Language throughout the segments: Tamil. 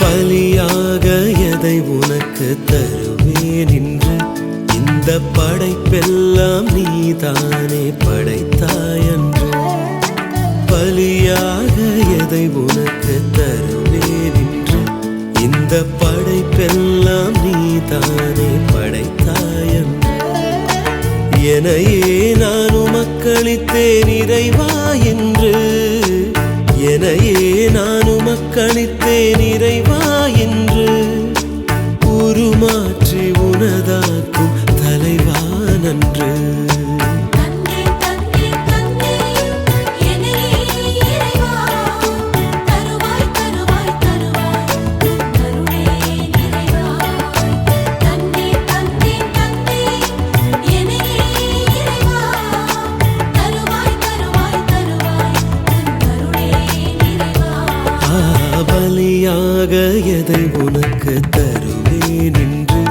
பலியாக எதை உனக்கு தருவேன் என்று இந்த படைப்பெல்லாம் நீதானே படைத்தாயன்று. பலியாக எதை உனக்கு தருவேன் என்று இந்த படைப்பெல்லாம் நீதானே படைத்தாயன்று. எனையே நான் உமக்களித்தேன் இறைவா என்று, எனையே நான் உமக்களித்தேன் இறைவா என்று உருமாற்றி உனதாக்கும் தலைவா நன்று. பலியாக எதை உனக்கு தருவேன் என்று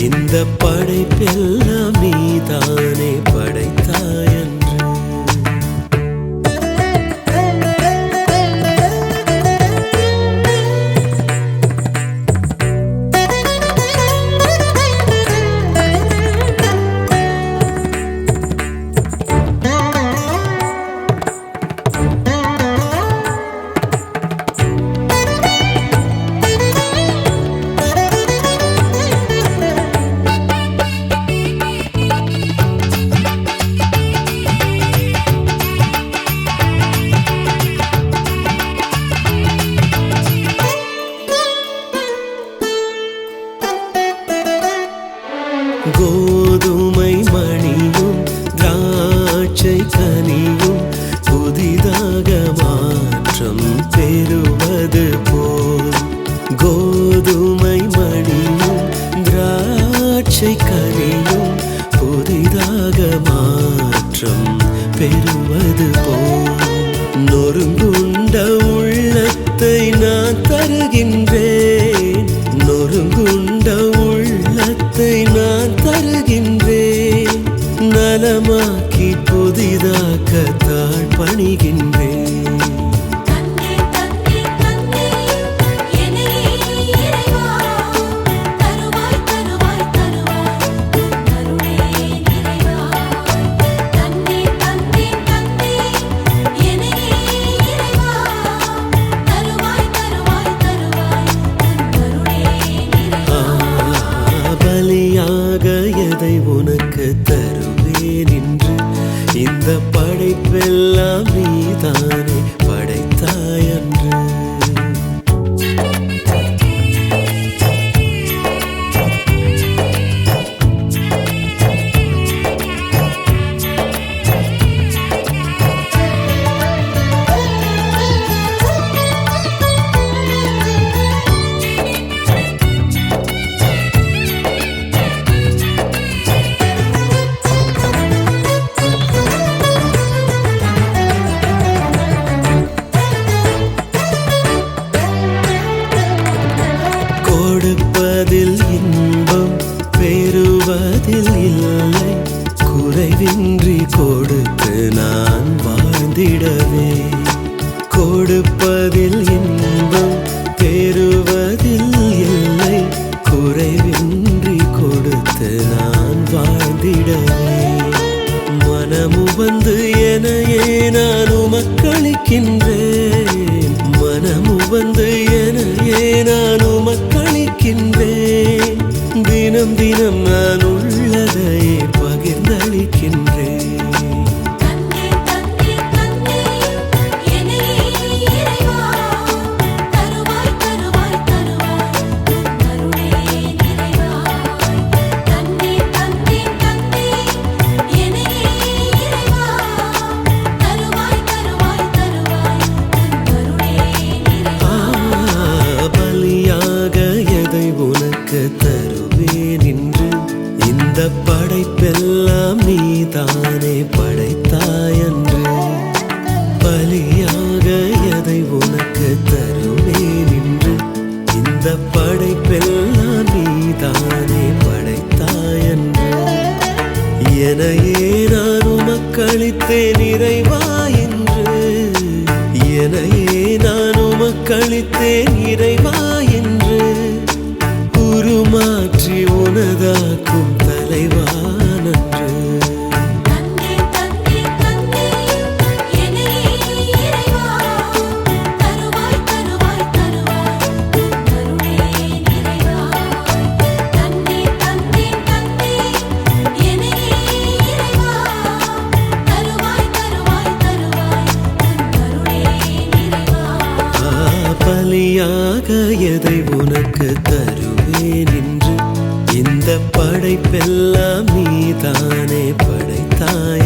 இந்த படைப்பெல்லாம் நீதானே படைத்தாயன்று. கோதுமை மணியும் திராட்சை கனியும் புதிதாக மாற்றம் பெறுவது போல், கோதுமை மணியும் திராட்சை கனியும் புதிதாக மாற்றம் பெறுவது போல், நொறுங்குண்ட உள்ளத்தை நான் தருகின்றேன், நொறுங்குண்ட உள்ளத்தை நான் தருகின்றேன், நலமாக்கி புதிதாக்க தாழ் பணிகின்றேன். பலியாக எதை உனக்கு தருவேன் என்று இந்த படைப்பெல்லாம் நீதானே படைத்தாயன்று. கொடுப்பதில் இன்பம் பெறுவதில் இல்லை, குறைவின்றி கொடுத்து நான் வாழ்ந்திடவே. கொடுப்பதில் இன்பம் பெறுவதில் இல்லை, குறைவின்றி கொடுத்து நான் வாழ்ந்திடவே. மனமுவந்து எனையே நான் உமக்களிக்கின்றேன். மனமுவந்து எனையே நான் உமக்களிக்கின்றேன். தினம் தினம் நான் உள்ளதையே பகிர்ந்தளிக்கின்றேன். தருவேன் என்று இந்த படைப்பெல்லாம் நீதானே படைத்தாயன்று. பலியாக எதை உனக்கு தருவேன் என்று இந்த படைப்பெல்லாம் நீதானே படைத்தாயன்று. எனையே நான் உமக்களித்தேன் இறைவா என்று. எனையே நான் உமக்களித்தேன் இறைவா என்று. உருமாற்றி உனதாக்கும் தலைவா நன்று. பலியாக எதை உனக்கு தருவேன் என்று இந்த படைப்பெல்லாம் நீதானே படைத்தாய